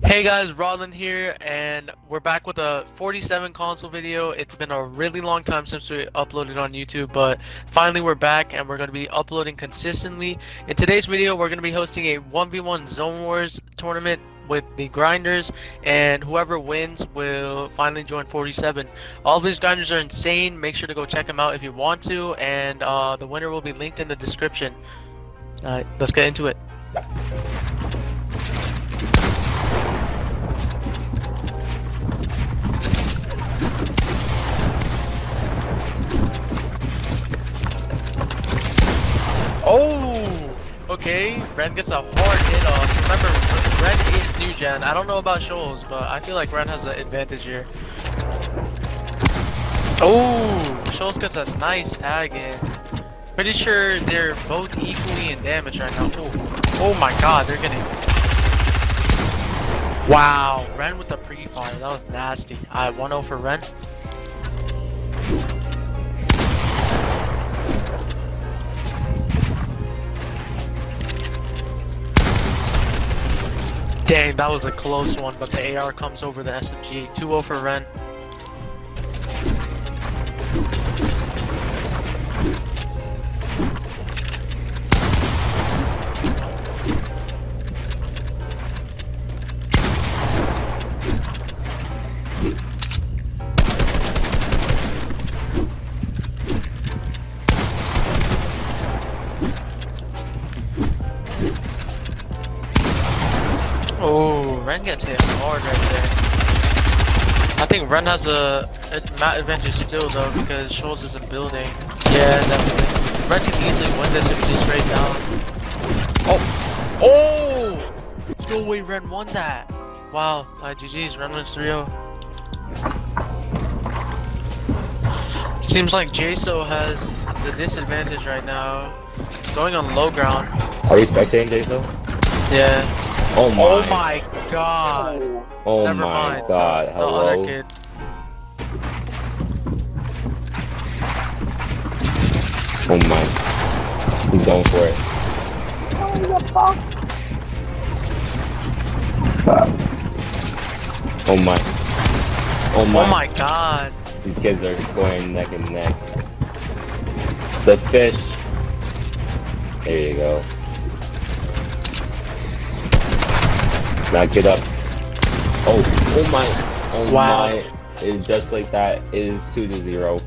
Hey guys, Roland here, and we're back with a 47 console video. It's been a really long time since we uploaded on YouTube, but finally we're back and we're going to be uploading consistently. In today's video, we're going to be hosting a 1v1 Zone Wars tournament with the grinders, and whoever wins will finally join 47. All of these grinders are insane. Make sure to go check them out if you want to, and the winner will be linked in the description. Alright, let's get into it. Oh, okay. Ren gets a hard hit off. Remember, Ren is new gen. I don't know about Shoals, but I feel like Ren has an advantage here. Oh, Shoals gets a nice tag in. Pretty sure they're both equally in damage right now. Oh my god, they're getting... Wow, Ren with the pre-fire. That was nasty. Alright, 1-0 for Ren. Dang, that was a close one, but the AR comes over the SMG. 2-0 for Ren. Oh, Ren gets hit hard right there. I think Ren has a map advantage still though, because Shoals isn't building. Yeah, definitely. Ren can easily win this if he just sprays down. Oh! Oh! No way Ren won that! Wow, GG's, Ren wins 3-0. Seems like Jaso has the disadvantage right now. Going on low ground. Are you spectating, Jaso? Yeah. Oh my. Oh my god. Oh Never my mind. god. The Hello. other kid. Oh my. He's going for it. Oh, you boss. Oh my. Oh my. Oh my god. These kids are going neck and neck. The fish. There you go. Now get up. Oh my. Oh Wow. my. It's just like that. It is 2-0.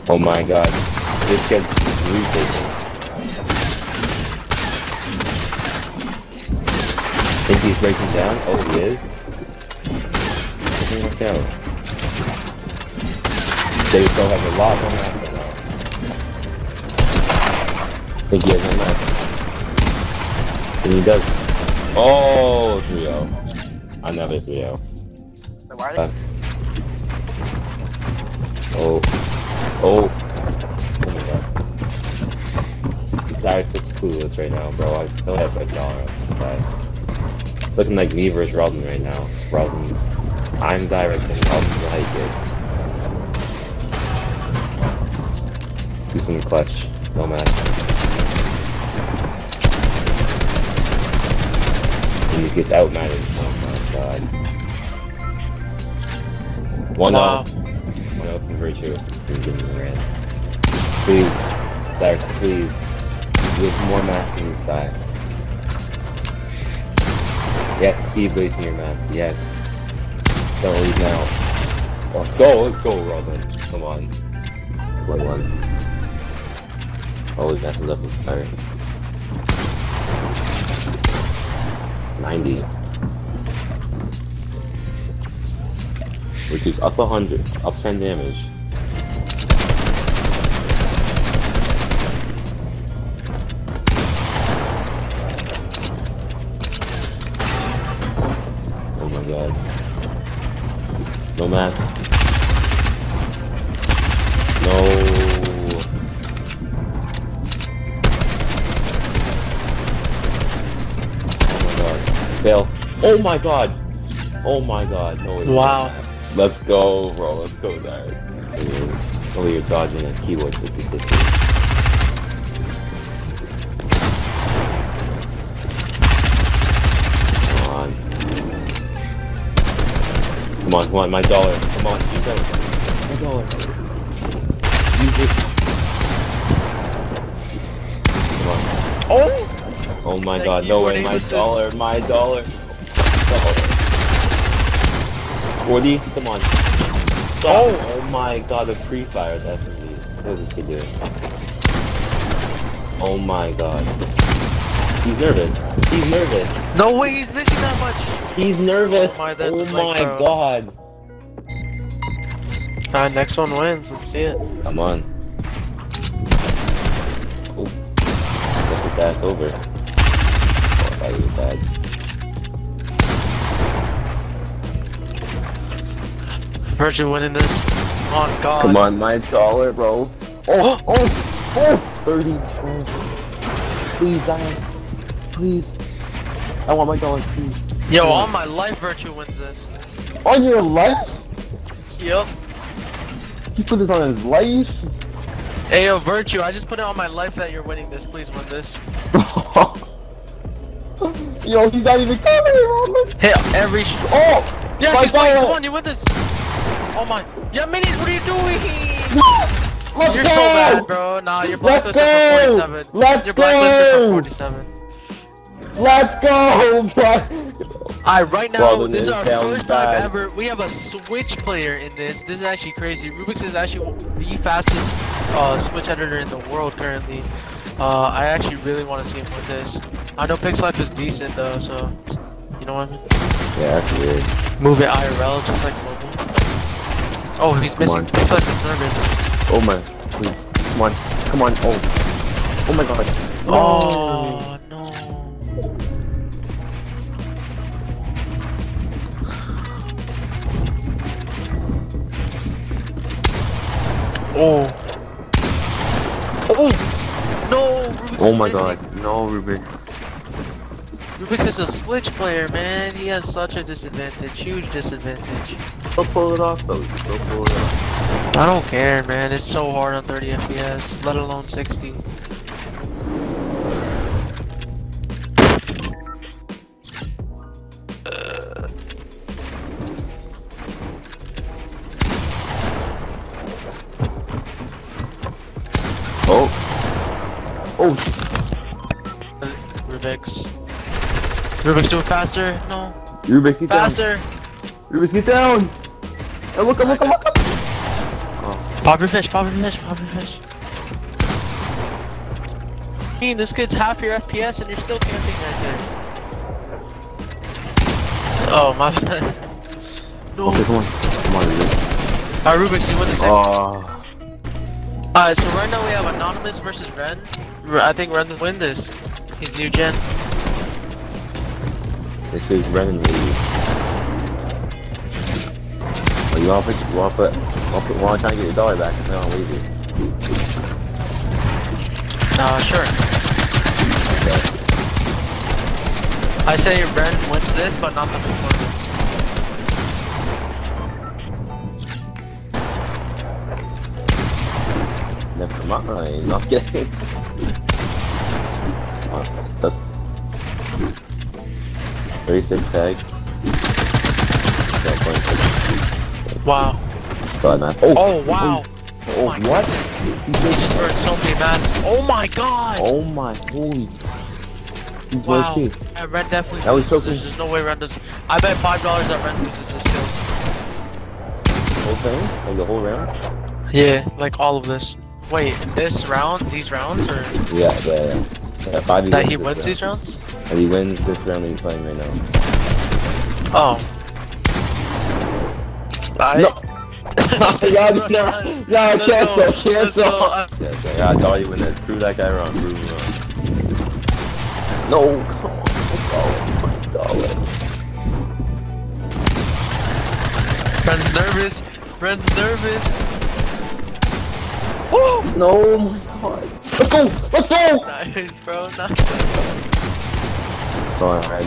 Oh my god. This kid's rethinking. Think he's breaking down? Oh, he is? Look out. They still have a lot on that right now. Think he has one left. And he does. Oh, 3-0. Another 3-0. Why are they? Oh. Oh. Oh my god. That's just clueless right now, bro. I feel like I dollar on this guy. Looking like me versus Robin right now. Robin's. I'm Zyrex and Robin's like it. Do some clutch. No match. And he gets outmatched. Oh my god. 1-0. Wow. 1-0 for Virtue. He's getting the ran. Please. Zyrex, please. You have more max than this guy. Yes, keep wasting your maps. Yes. Don't leave now. Let's go, Robin. Come on. Play one. Always messes up his start. 90. Which is up 100. Up 10 damage. Oh my god. No max. No. Oh my god. Fail. Oh my god! Oh my god, no way. Wow. Let's go, bro. Let's go, guys. Oh, you're dodging a keyboard. This is different. Come on. Come on, come on, my dollar. Come on, use that. My dollar. Use it. Come on. Oh! Oh my That god, no way, keyboard my aim dollar, my dollar. 40? Come on. Oh! Oh my god, the free fire, definitely. What is this kid doing? Oh my god. He's nervous. He's nervous. No way he's missing that much! He's nervous. Oh my, that's oh like, my bro. god. Alright, next one wins. Let's see it. Come on. Oh. Guess that's over. Oh, that was bad. Virgin winning this. Oh god. Come on, my dollar, bro. Oh, oh, oh, 30. Oh. Please, die. Please. I want my dollar, please. Yo, on my life, Virtue wins this. On your life? Yep. He put this on his life? Hey, yo, Virtue, I just put it on my life that you're winning this. Please win this. Yo, he's not even coming, Roman. Hey, every Oh! yes, my he's winning. dollar. Come on, you win this. Oh my. Yeah, Minis, what are you doing? Let's You're go! so bad, bro. Nah, you're Let's blacklisted go! for 47. Let's You're blacklisted go! for 47. Let's go, bro! Alright, right now, Robin this is is our down first bad. time ever. We have a Switch player in this. This is actually crazy. Rubik's is actually the fastest Switch editor in the world currently. I actually really want to see him with this. I know Pixelife is decent though, so you know what I mean? Yeah, that's weird. Move it IRL just like mobile. Oh, he's missing. on. Pixelife is nervous. Oh my. Please. Come on. Come on. Oh. Oh my god. Oh no. Oh. Oh. No. Rubik's Oh is my missing. god. No, Rubik's. Rubik's is a Switch player, man. He has such a disadvantage. Huge disadvantage. Go pull it off, though. Go pull it off. I don't care, man. It's so hard on 30 FPS, let alone 60. Oh. Oh. Rubik's. Rubik's doing faster? No. Rubik's, get down. Faster! Rubik's, get down. Oh, look, look, look, look. Oh. Pop your fish, pop your fish, pop your fish. I mean, this kid's half your FPS and you're still camping right there. Oh, my bad. No. Okay, come on. Come on, Rubik's. Alright, Rubik's, you win the second. Oh. Alright, so right now we have Anonymous versus Ren. I think Ren will win this. He's new gen. This is Ren and Lee. Oh, you want to try and get your dollar back? No, I'll leave you. Sure. Okay. I say Ren wins this, but not the performance. Never mind, not kidding. Oh, that's 36 tag. Wow. God, man. Oh, wow. Oh, my what? He just burned so many mats. Oh my god! Oh my, holy. He's Wow. OP. Ren definitely That was so loses. There's no way Ren does. I bet $5 that Ren loses his skills. The whole thing? Like the whole round? Yeah, like all of this. Wait, this round? These rounds? Or Yeah, yeah. 5 that he wins these rounds? And he wins this round that he's playing right now. Oh. No. Yeah, cancel. Let's go. Yeah, I thought you win that. Prove that guy wrong. Prove him wrong. No, come on. $1. Ren's nervous. Ren's nervous. Woo! No, my god. Let's go! Let's go! Nice, bro. Nice. Go on, Red.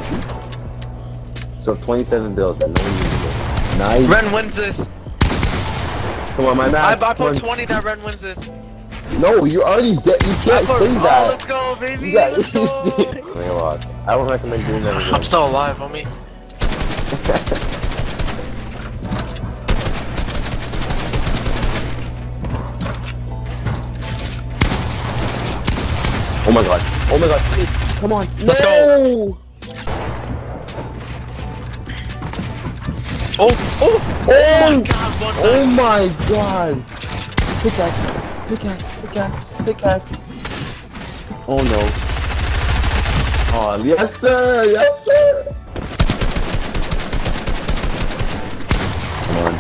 So 27 builds. And no nice. Ren wins this. Come on, my I man. put 20 that Ren wins this. No, you already dead. You can't say that. Let's go, baby. You got, Let's go. I don't recommend doing that again. I'm still alive, homie. Oh my god. Oh my god. Please. Come on. Let's no! go. Oh my god, one Oh night. my god. Pickaxe. Pickaxe. Pickaxe. Pickaxe. Oh no. Oh, yes sir. Yes sir. Come on.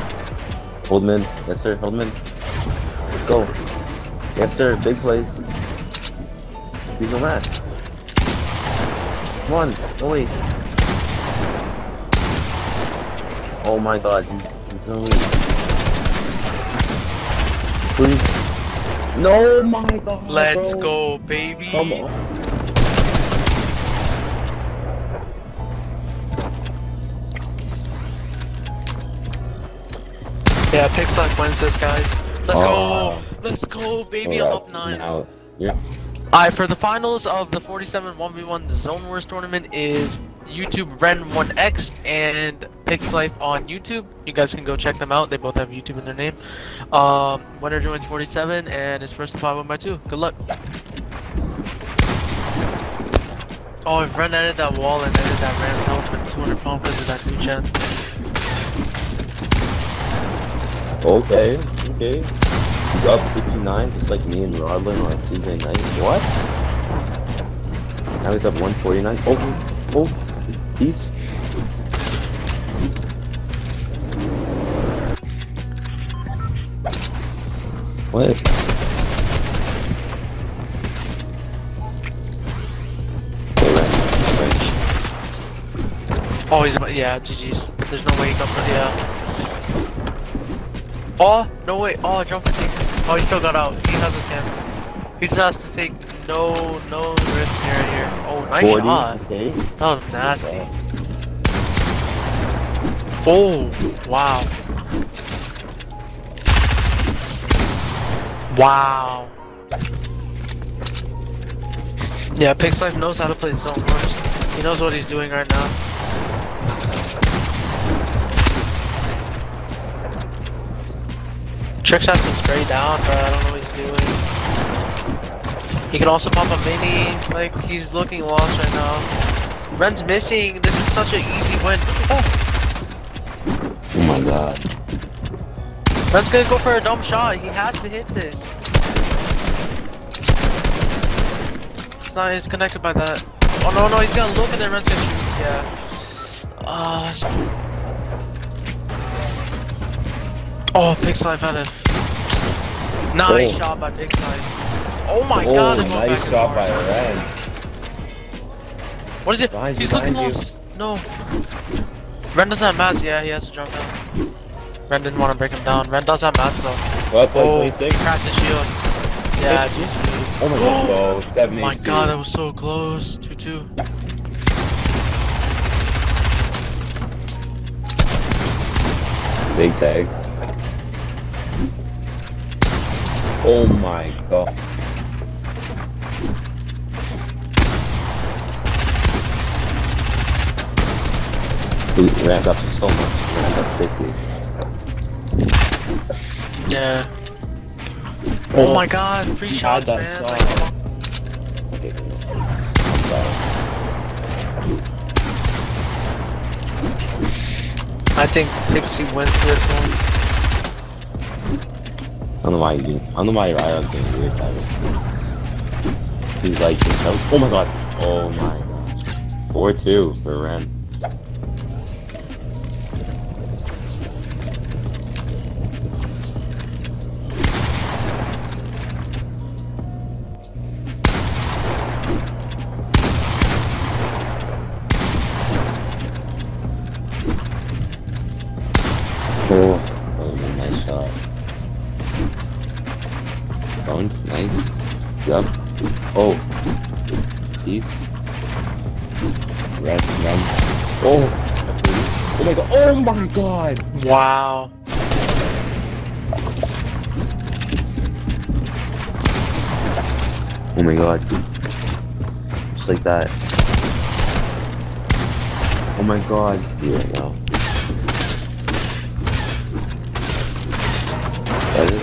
Holdman. Yes sir. Holdman. Let's go. Yes sir. Big plays. He's no match. Come on. No way. Oh my god. He's no way. Please. No, my god. Let's bro. go, baby. Come on. Yeah, Pixel wins this, guys. Let's Oh. go. Let's go, baby. I'm up 9. Now, yeah. Alright, for the finals of the 47 1v1 Zone Wars tournament is YouTube Ren1X and Pixlife on YouTube. You guys can go check them out. They both have YouTube in their name. Winner joins 47 and is first to 5 win by 2. Good luck. Oh, if Ren edited that wall and edited that Ram health with 200 pound because of that new chat. Okay. Okay. He's up 69, just like me and Rodlin on Tuesday night. What? Now he's up 149. Oh, peace. What? Oh, he's about, yeah, GG's. There's no way he got the, yeah. Oh, no way. Oh, jump and take. Oh, he still got out. He has a chance. He just has to take no risk here. Oh, nice 40, shot. okay. That was nasty. Oh, wow. Wow. Yeah, Pixlife knows how to play Zone Wars. He knows what he's doing right now. Trix has to spray down, bro. I don't know what he's doing. He can also pop a mini. Like, he's looking lost right now. Ren's missing. This is such an easy win. Oh, Oh my god. Ren's gonna go for a dumb shot. He has to hit this. It's not. It's connected by that. Oh no, he's gonna look and then Ren's gonna shoot. Yeah. Oh, Pixlife had a nice shot by Pixlife. Oh my god, I'm going nice back shot to by bars. Ren. What is it? Behind He's you, looking behind you. lost. No. Ren doesn't have mats. Yeah, he has to jump down. Ren didn't want to break him down. Ren does have mats though. Well played, Oh, 26. crash his shield. Yeah, GG. Oh my god, so Oh 70. my god, that was so close. 2-2. Big tags. Oh my god. He ramped up so much. Ramped up quickly. Yeah. Oh my god, free He shots, had man. that Like, shot. Okay. I'm sorry. I think Pixie wins this one. I don't know why Ryron's being weird about it. He's like, oh my god. Oh my god. 4-2 for Ren. Oh, that was a nice shot. Bones, nice. Yup. Oh. Peace. Red. Oh my god. Oh my god. Wow. Oh my god. Just like that. Oh my god. Yeah, no. That is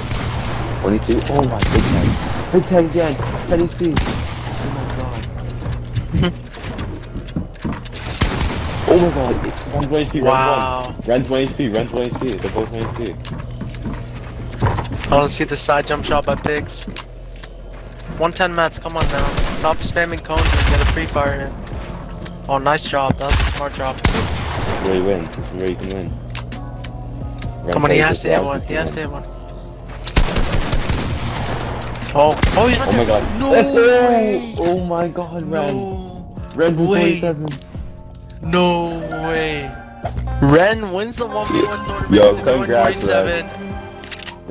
22. Oh my big 10. Big 10 again. 10 HP. Oh my god. Oh my god. Run 20 HP. Wow. Run 20 HP. Run 20 HP. They're both 20 HP. I want to see the side jump shot by Pigs. 110 mats, come on now. Stop spamming cones and get a free fire in. Oh, nice job. That was a smart job. This is where you win. This is where you can win. Run Come on, he close has to with hit the one. outfit He has you to want. hit one. Oh, he's not Oh my there. god. No Let's go! way. Oh my god, Ren. No Ren for way. 27. No way. Ren wins the 1v1 tournament Yo, to join congrats, 47.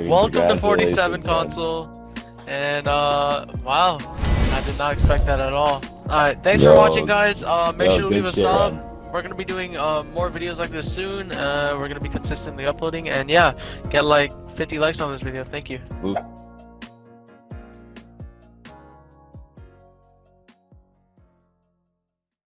Welcome to Congratulations, 47 Ren. console. And wow, I did not expect that at all. Alright, thanks Yo. for watching, guys. Make Yo, sure to leave a good shit, sub. Ren. We're gonna be doing more videos like this soon. We're gonna be consistently uploading, and yeah, get like 50 likes on this video. Thank you. Move.